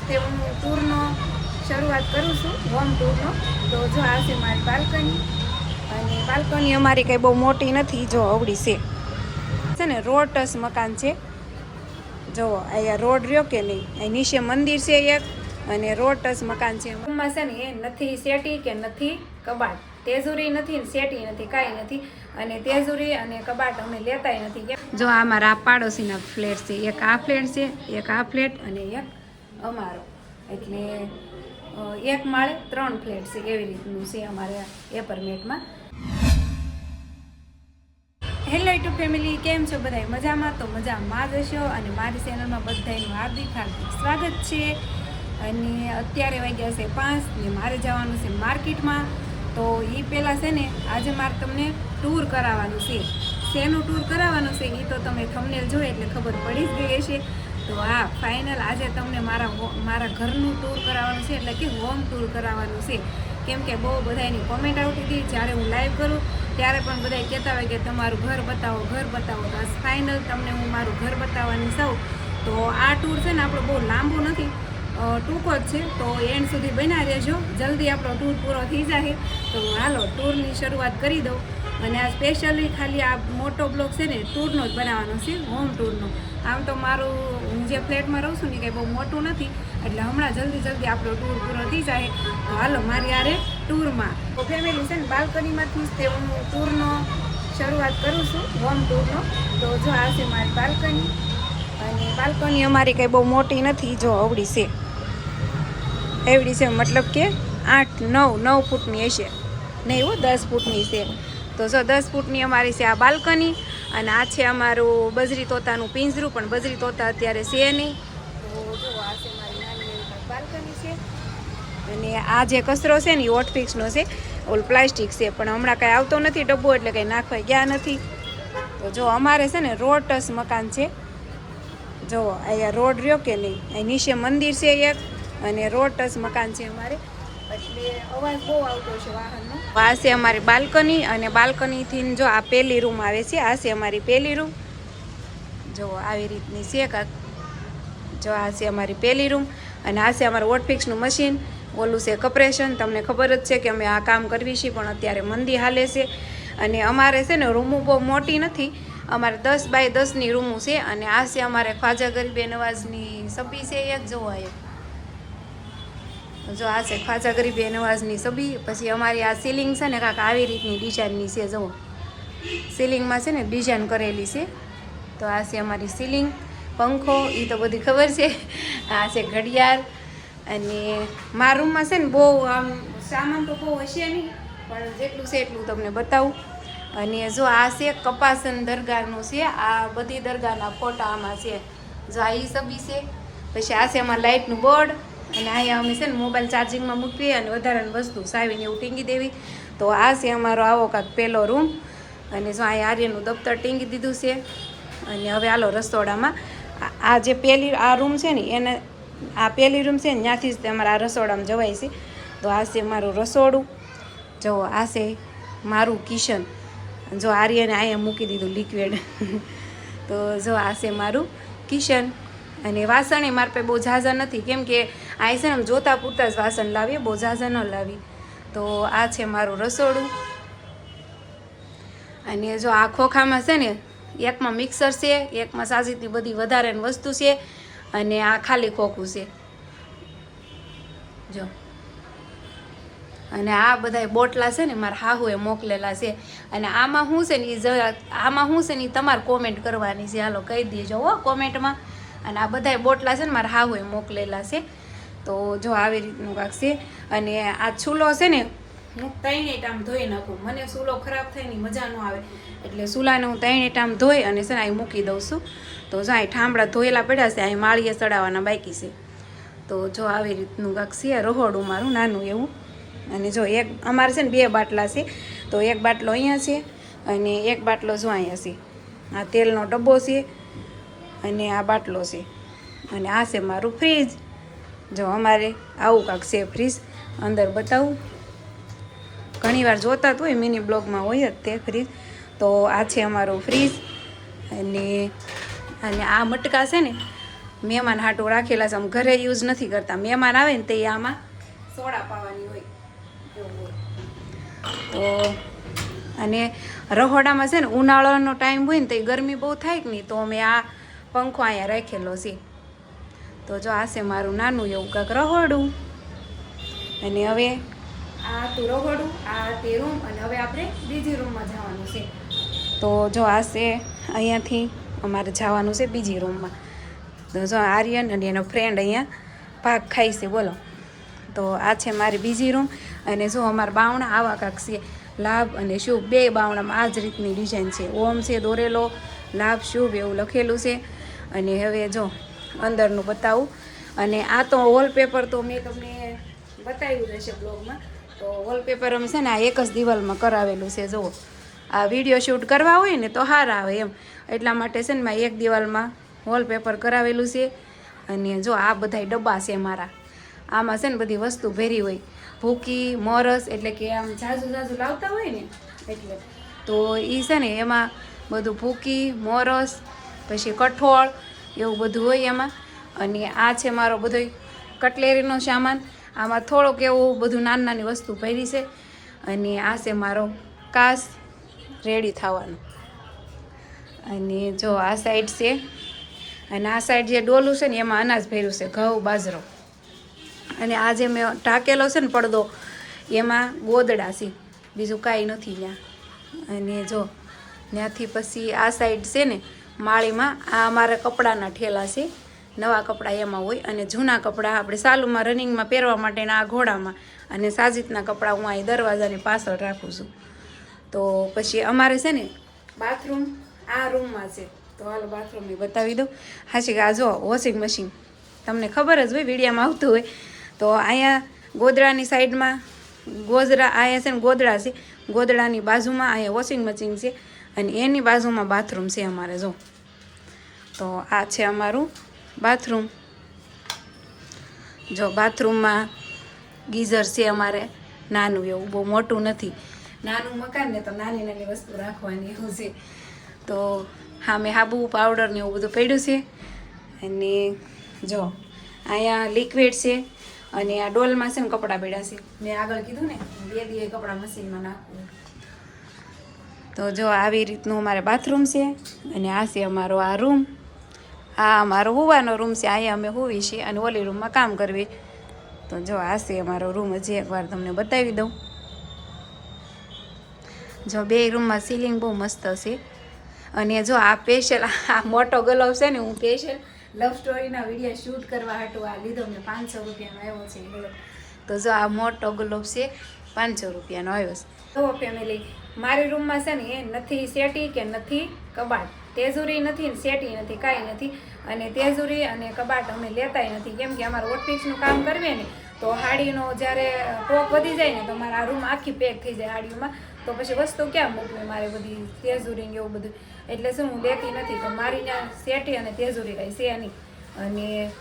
તે હું ટૂરનો શરૂઆત કરું છું, હોમ ટૂરનો. તો જો આ છે મારી બાલ્કની, અને બાલ્કની અમારી કંઈ બહુ મોટી નથી, જો અવળી છે ને રોડ ટચ મકાન છે. જુઓ અહીંયા રોડ રહ્યો કે નહીં, અહીં નીચે મંદિર છે એક, અને રોડ ટચ મકાન છે. રૂમમાં છે ને એ નથી સેટી કે નથી કબાટ, તેજુરી નથી ને સેટી નથી, કાંઈ નથી. અને તેજુરી અને કબાટ અમે લેતાય નથી. જો આ મારા પાડોશીના ફ્લેટ છે, એક આ ફ્લેટ છે, એક આ ફ્લેટ અને એક અમારો. એટલે એક માળે 3 ફ્લેટ છે, એવી રીતનું છે અમારે એપાર્ટમેન્ટમાં. હેલો યુટ્યુબ ફેમિલી, કેમ છો બધા? મજામાં? તો મજામાં જ હશો. અને મારી ચેનલમાં બધાનું હાર્દિક સ્વાગત છે. અને અત્યારે વાગ્યા છે 5 ને મારે જવાનું છે માર્કેટમાં. તો એ પહેલાં છે ને આજે મારે તમને ટૂર કરાવવાનું છે. શેનું ટૂર કરાવવાનું છે એ તો તમે થંબનેલ જોઈ એટલે ખબર પડી જ ગઈ હશે. તો હા, ફાઇનલ આજે તમને મારા ઘરનું ટૂર કરાવવાનું છે, એટલે કે હોમ ટૂર કરાવવાનું છે. કેમ કે બહુ બધાની કોમેન્ટ આવતી હતી જ્યારે હું લાઈવ કરું ત્યારે, પણ બધા કહેતા હોય કે તમારું ઘર બતાવો, ઘર બતાવો. તો ફાઇનલ તમને હું મારું ઘર બતાવવાની છું. તો આ ટૂર છે ને આપણો બહુ લાંબો નથી, ટૂંકો જ છે. તો એન્ડ સુધી બન્યા રહેજો, જલ્દી આપણો ટૂર પૂરો થઈ જાય. તો હાલો ટૂરની શરૂઆત કરી દઉં. અને આ સ્પેશિયલી ખાલી આ મોટો બ્લોગ છે ને ટૂરનો જ બનાવવાનો છે, હોમ ટૂરનો. આમ તો મારું હું જે ફ્લેટમાં રહું છું ને કંઈ બહુ મોટું નથી, એટલે હમણાં જલ્દી આપણો ટૂર પૂરો થઈ જાય. તો હાલો મારી યારે ટૂરમાં. તો ફેમિલી છે ને બાલ્કનીમાંથી જ તે હું ટૂરનો શરૂઆત કરું છું, હોમ ટૂરનો. તો જો આ છે મારી બાલ્કની, અને બાલ્કની અમારી કંઈ બહુ મોટી નથી, જો અવળી છે, એવડી છે. મતલબ કે 8-9 ફૂટની હશે, નહીં હો 10 ફૂટની છે. તો જો 10 ફૂટની અમારી છે આ બાલ્કની. અને આ છે અમારું બજરી તોતાનું પિંજરું, પણ બજરી તોતા અત્યારે છે નહીં. તો જો આ છે મારી નાની એવી બાલ્કની છે. અને આ જે કચરો છે ને એ હોટફિક્સનો છે, ઓલ પ્લાસ્ટિક છે, પણ હમણાં કાંઈ આવતો નથી ડબ્બો, એટલે કંઈ નાખવા ગયા નથી. તો જો અમારે છે ને રોડ ટચ મકાન છે. જુઓ અહીંયા રોડ રહ્યો કે નહીં, અહીં નીચે મંદિર છે એક, અને રોડ ટચ મકાન છે અમારે, એટલે અવાજ બહુ આવતો છે વાહનનો. આ છે અમારી બાલ્કની, અને બાલ્કનીથી જો આ પહેલી રૂમ આવે છે. આ છે અમારી પહેલી રૂમ, જો આવી રીતની છે કાંક. જો આ છે અમારી પહેલી રૂમ, અને આ છે અમારું હોટફિક્સનું મશીન. ઓલું છે કમ્પ્રેશન. તમને ખબર જ છે કે અમે આ કામ કરવી છીએ, પણ અત્યારે મંદી હાલે છે. અને અમારે છે ને રૂમો બહુ મોટી નથી, અમારે 10 બાય 10ની રૂમો છે. અને આ છે અમારે ખ્વાજા ગરીબે નવાઝની સબી છે એક, જોવો જો આ છે ખ્વાજા ગરીબે નવાઝની સબી. પછી અમારી આ સીલિંગ છે ને કાંક આવી રીતની ડિઝાઇનની છે, જુઓ સીલિંગમાં છે ને ડિઝાઇન કરેલી છે. તો આ છે અમારી સીલિંગ. પંખો એ તો બધી ખબર છે. આ છે ઘડિયાળ. અને મારા રૂમમાં છે ને બહુ આમ સામાન તો બહુ હશે નહીં, પણ જેટલું છે એટલું તમને બતાવું. અને જો આ છે કપાસન દરગાહનું છે, આ બધી દરગાહના ફોટા આમાં છે. જો આ સબી છે. પછી આ છે અમારા લાઇટનું બોર્ડ. અને અહીંયા અમે છે ને મોબાઈલ ચાર્જિંગમાં મૂકીએ અને વધારાની વસ્તુ સાવીને એવું ટીંગી દેવી. તો આ છે અમારો આવો કાંક પહેલો રૂમ. અને જો અહીંયા આર્યનું દફતર ટીંગી દીધું છે. અને હવે હાલો રસોડામાં. આ જે આ રૂમ છે ને એને, આ પહેલી રૂમ છે ને ત્યાંથી જ અમારા આ રસોડામાં જવાય છે. તો આ છે મારું રસોડું. જુઓ આ છે મારું કિચન. જો આર્યને અહીંયા મૂકી દીધું લિક્વિડ. તો જો આ છે મારું કિચન. અને વાસણ એ મારા પાસે બહુ ઝાઝા નથી, કેમ કે આ છે ને આમ જોતા પૂરતા જ વાસણ લાવીએ, બહુ ઝાઝા ન લાવી. તો આ છે મારું રસોડું. અને જો આ ખોખામાં છે ને એકમાં મિક્સર છે, એકમાં સાજીદની બધી વધારાની વસ્તુ છે, અને આ ખાલી ખોખું છે. જો અને આ બધા બોટલા છે ને મારા હાહુએ મોકલેલા છે. અને આમાં શું છે ને એ તમારે કોમેન્ટ કરવાની છે, હાલો કહી દેજો હો કોમેન્ટમાં. અને આ બધા બોટલા છે ને મારા હાહુએ મોકલેલા છે. તો જો આવી રીતનું કાંક છે. અને આ ચૂલો છે ને હું 3 ટાઈમ ધોઈ નાખું. મને ચૂલો ખરાબ થાય ને મજા ન આવે, એટલે ચૂલાને હું 3 ટાઈમ ધોઈ અને છે ને અહીં મૂકી દઉં છું. તો જો અહીં ઠામડા ધોયેલા પડ્યા છે, અહીં માળીએ ચડાવવાના બાકી છે. તો જો આવી રીતનું કાંક છે રહોડું મારું નાનું એવું. અને જો એક અમારે છે ને 2 બાટલા છે. તો એક બાટલો અહીંયા છે, અને એક બાટલો જો અહીંયા છે. આ તેલનો ડબ્બો છે, અને આ બાટલો છે. અને આ છે મારું ફ્રીજ. જો અમારે આવું કાંક છે ફ્રીજ. અંદર બતાવું, ઘણીવાર જોતા તો હોય મિની બ્લોગમાં હોય જ તે ફ્રીજ. તો આ છે અમારું ફ્રીજ. અને આ મટકા છે ને મહેમાન હાટું રાખેલા છે. આમ ઘરે યુઝ નથી કરતા. મહેમાન આવે ને તે આમાં સોડા પાવાની હોય એવું હોય. તો અને રહોડામાં છે ને ઉનાળાનો ટાઈમ હોય ને તો ગરમી બહુ થાય કે નહીં, તો અમે આ પંખો અહીંયા રાખેલો છે. તો જો આ છે મારું નાનું એવું કાંક રહોડું. અને હવે આ હતું રહોડું, આ તે રૂમ, અને હવે આપણે બીજી રૂમમાં જવાનું છે. તો જો આ છે અહીંયાથી અમારે જવાનું છે બીજી રૂમમાં. તો જો આર્યન અને એનો ફ્રેન્ડ અહીંયા ભાગ ખાય છે બોલો. તો આ છે મારી બીજી રૂમ. અને જો અમારા બાવણા આવા કાંક છે, લાભ અને શુભ બે બાવણામાં આ જ રીતની ડિઝાઇન છે. ઓમ છે દોરેલો, લાભ શુભ એવું લખેલું છે. અને હવે જો અંદરનું બતાવું. અને આ તો વોલપેપર તો મેં તમને બતાવ્યું રહેશે બ્લોગમાં. તો વોલપેપર અમે છે ને આ એક જ દિવાલમાં કરાવેલું છે. જુઓ આ વિડીયો શૂટ કરવા હોય ને તો સારા આવે એમ, એટલા માટે છે ને મેં એક દિવાલમાં વોલપેપર કરાવેલું છે. અને જો આ બધા ડબ્બા છે મારા, આમાં છે ને બધી વસ્તુ ભેરી હોય, ભૂકી મોરસ, એટલે કે આમ ઝાઝુ લાવતા હોય ને એટલે. તો એ છે ને એમાં બધું ભૂકી મોરસ પછી કઠોળ એવું બધું હોય એમાં. અને આ છે મારો બધો કટલેરીનો સામાન. આમાં થોડોક એવું બધું નાની વસ્તુ ભરી છે. અને આ છે મારો કાસ રેડી થવાનો. અને જો આ સાઈડ છે, અને આ સાઈડ જે ડોલું છે ને એમાં અનાજ ભર્યું છે, ઘઉં બાજરો. અને આ જે મેં ઢાંકેલો છે ને પડદો એમાં ગોદડા છે, બીજું કાંઈ નથી ત્યાં. અને જો ત્યાંથી પછી આ સાઈડ છે ને માળીમાં આ અમારા કપડાના ઠેલા છે, નવા કપડાં એમાં હોય. અને જૂના કપડાં આપણે સાલુમાં રનિંગમાં પહેરવા માટેના આ ઘોડામાં. અને સાજીદના કપડાં હું અહીં દરવાજાની પાછળ રાખું છું. તો પછી અમારે છે ને બાથરૂમ આ રૂમમાં છે. તો હાલો બાથરૂમ બતાવી દઉં. હાચી આ જો વોશિંગ મશીન તમને ખબર જ હોય, વિડીયામાં આવતું હોય. તો અહીંયા ગોદડાની સાઈડમાં અહીંયા છે ને ગોદડા છે, ગોદડાની બાજુમાં અહીંયા વોશિંગ મશીન છે. અને એની બાજુમાં બાથરૂમ છે અમારે. જો તો આ છે અમારું બાથરૂમ. જો બાથરૂમમાં ગીઝર છે અમારે નાનું એવું, બહુ મોટું નથી. નાનું મકાન ને તો નાની વસ્તુ રાખવાની એવું છે. તો હા મેં હાબુ પાવડર ને એવું બધું પડ્યું છે. અને જો અહીંયા લિક્વિડ છે. અને આ ડોલમાં છે ને કપડાં પડ્યા છે. મેં આગળ કીધું ને 2 દિવસ કપડાં મશીનમાં નાખવું. તો જો આવી રીતનું અમારે બાથરૂમ છે. અને આ છે અમારો આ રૂમ. આ અમારો હોવાનો રૂમ છે, અહીંયા અમે હોવી છીએ. અને ઓલી રૂમમાં કામ કરવી. તો જો આ છે અમારો રૂમ. હજી એકવાર તમને બતાવી દઉં. જો બે રૂમમાં સીલિંગ બહુ મસ્ત છે. અને જો આ સ્પેશિયલ આ મોટો ગલવ છે ને હું સ્પેશિયલ લવ સ્ટોરીના વિડીયો શૂટ કરવા હાટું આ લીધો. મેં 500 રૂપિયાનો આવ્યો છે ગલવ. તો જો આ મોટો ગલવ છે 500 રૂપિયાનો આવ્યો છે. તો ફેમિલી મારી રૂમમાં છે ને એ નથી સેટી કે નથી કબાટ, તેજુરી નથી ને સેટી નથી, કાંઈ નથી. અને તેજુરી અને કબાટ અમે લેતાય નથી, કેમ કે અમારે ઓટફિક્સનું કામ કરવે ને તો હાડીનો જ્યારે ટોક વધી જાય ને તો મારા આ રૂમ આખી પેક થઈ જાય હાડીઓમાં. તો પછી વસ્તુ ક્યાં મૂકવી મારે બધી તેજુરી એવું બધું. એટલે શું હું લેતી નથી. તો મારી ત્યાં સેટી અને તેજુરી કાંઈ છે નહીં. અને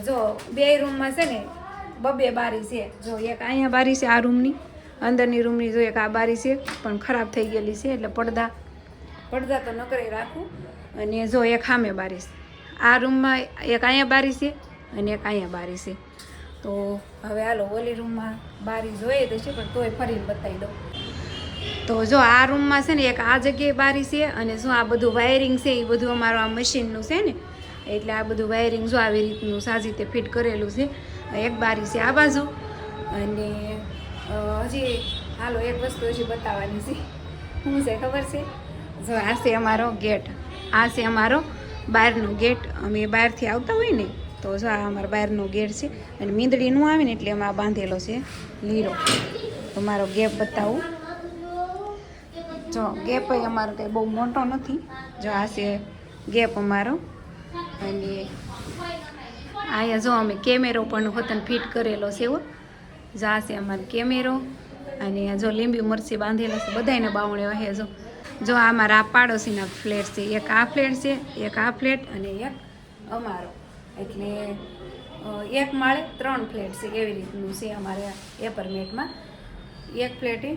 જો બે રૂમમાં છે ને 2 બારી છે. જો એક અહીંયા બારી છે આ રૂમની, અંદરની રૂમની. જો એક આ બારી છે પણ ખરાબ થઈ ગયેલી છે, એટલે પડદા તો નકરે રાખું. અને જો એક સામે બારી છે. આ રૂમમાં એક અહીંયા બારી છે અને એક અહીંયા બારી છે. તો હવે હાલો ઓલી રૂમમાં બારી જોઈએ તો છે, પણ તોય ફરીને બતાવી દઉં. તો જો આ રૂમમાં છે ને એક આ જગ્યાએ બારી છે. અને જો આ બધું વાયરિંગ છે એ બધું અમારું આ મશીનનું છે ને, એટલે આ બધું વાયરિંગ જો આવી રીતનું સાજી રીતે ફિટ કરેલું છે. એક બારી છે આ બાજુ. અને હજી હાલો એક વસ્તુ હજી બતાવવાની છે. શું છે ખબર છે? જો આ છે અમારો ગેટ. આ છે અમારો બહારનો ગેટ. અમે બહારથી આવતા હોય ને તો જો આ અમારો બહારનો ગેટ છે. અને મીંદડી ન આવે ને એટલે એમાં બાંધેલો છે લીરો. તો મારો ગેપ બતાવું. જો ગેપ અમારો કંઈ બહુ મોટો નથી. જો આ છે ગેપ અમારો. અને અહીંયા જો અમે કેમેરો પણ હોતન ફિટ કરેલો છે એવો. જો આ છે અમારો કેમેરો. અને જો લીંબી મરચી બાંધેલા છે, બધાને બાવળે હે. જો આ મારા પાડોશીના ફ્લેટ છે. એક આ ફ્લેટ છે, એક આ ફ્લેટ અને એક અમારો. એટલે 1 માળે 3 ફ્લેટ છે, એવી રીતનું છે અમારે એપાર્ટમેન્ટમાં. એક ફ્લેટે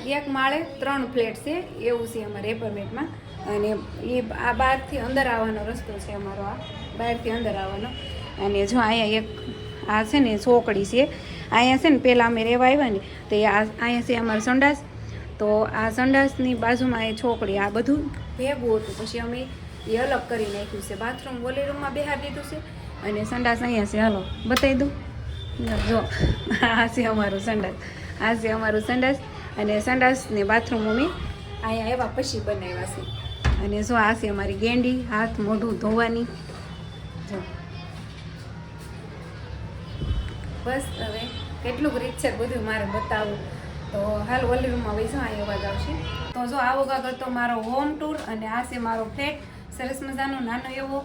1 માળે 3 ફ્લેટ છે એવું છે અમારે એપાર્ટમેન્ટમાં. અને એ આ બહારથી અંદર આવવાનો રસ્તો છે અમારો, આ બહારથી અંદર આવવાનો. અને જો અહીંયા એક આ છે ને ચોકડી છે, અહીંયા છે ને પહેલાં અમે રહેવા આવ્યા ને તો અહીંયા છે અમારો સંડાસ. તો આ સંડાસની બાજુમાં એ છોકરી, આ બધું ભેગું હતું. પછી અમે એ અલગ કરી નાખ્યું છે. બાથરૂમ ઓલી રૂમમાં બેહાડી દીધું છે અને સંડાસ અહીંયા છે. હાલો બતાવી દઉં. જો આ છે અમારું સંડાસ, આ છે અમારું સંડાસ. અને સંડાસને બાથરૂમ અમે અહીંયા એવા પછી બનાવ્યા છે. અને જો આ છે અમારી ગેંડી, હાથ મોઢું ધોવાની. જો બસ હવે કેટલુંક રીત છે બધું મારે બતાવું. તો હાલ ઓલી રૂમમાં વહી જાઉં, અહીં અવાજ આવશે. તો જો આવો કાગળ તો મારો હોમ ટૂર. અને આ છે મારો ફ્લેટ, સરસ મજાનો નાનો એવો.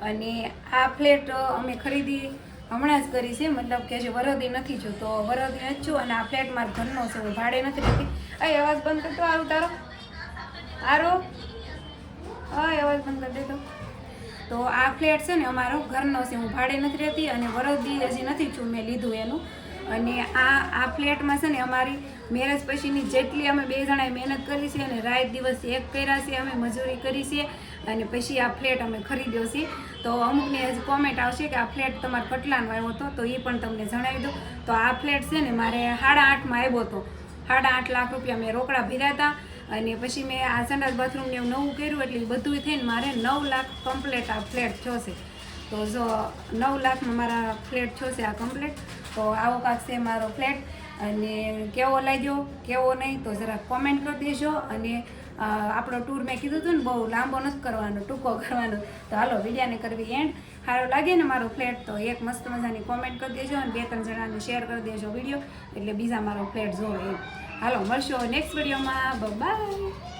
અને આ ફ્લેટ અમે ખરીદી હમણાં જ કરી છે, મતલબ કે જે વરદી નથી છું, તો વરદી નથી છું. અને આ ફ્લેટ મારા ઘરનો છે, હું ભાડે નથી રહેતી. અહીં અવાજ બંધ કરતો આરું તારો, આરો અવાજ બંધ કરી દેતો. તો આ ફ્લેટ છે ને અમારો ઘરનો છે, હું ભાડે નથી રહેતી. અને વરદી હજી નથી છું મેં લીધું એનું. અને આ ફ્લેટમાં છે ને અમારી મેરેજ પછીની જેટલી અમે બે જણાએ મહેનત કરી છે અને રાત દિવસ એક કર્યા છે, અમે મજૂરી કરી છે. અને પછી આ ફ્લેટ અમે ખરીદ્યો છે. તો અમુકની હજી કોમેન્ટ આવશે કે આ ફ્લેટ તમારે કેટલાનો આવ્યો હતો, તો એ પણ તમને જણાવી દઉં. તો આ ફ્લેટ છે ને મારે 8.5માં આવ્યો હતો. 8.5 લાખ રૂપિયા મેં રોકડા ભર્યા હતા. અને પછી મેં આ સંડાસ બાથરૂમને એવું નવું કર્યું, એટલે બધું થઈને મારે 9 લાખ કમ્પ્લેટ આ ફ્લેટ થયો છે. તો જો 9 લાખમાં મારા ફ્લેટ થયો છે આ કમ્પ્લેટ. તો આવો કાંક છે મારો ફ્લેટ. અને કેવો લાગ્યો કેવો નહીં તો જરા કોમેન્ટ કરી દેજો. અને આપણો ટૂર મેં કીધું હતું ને બહુ લાંબો નથી કરવાનો, ટૂંકો કરવાનો. તો હાલો વિડીયાને કરવી એન્ડ. સારો લાગે ને મારો ફ્લેટ તો એક મસ્ત મજાની કોમેન્ટ કરી દેજો અને 2-3 જણાને શેર કરી દેજો વિડીયો, એટલે બીજા મારો ફ્લેટ જોવે એમ. હાલો મળશો નેક્સ્ટ વિડીયોમાં. બાય.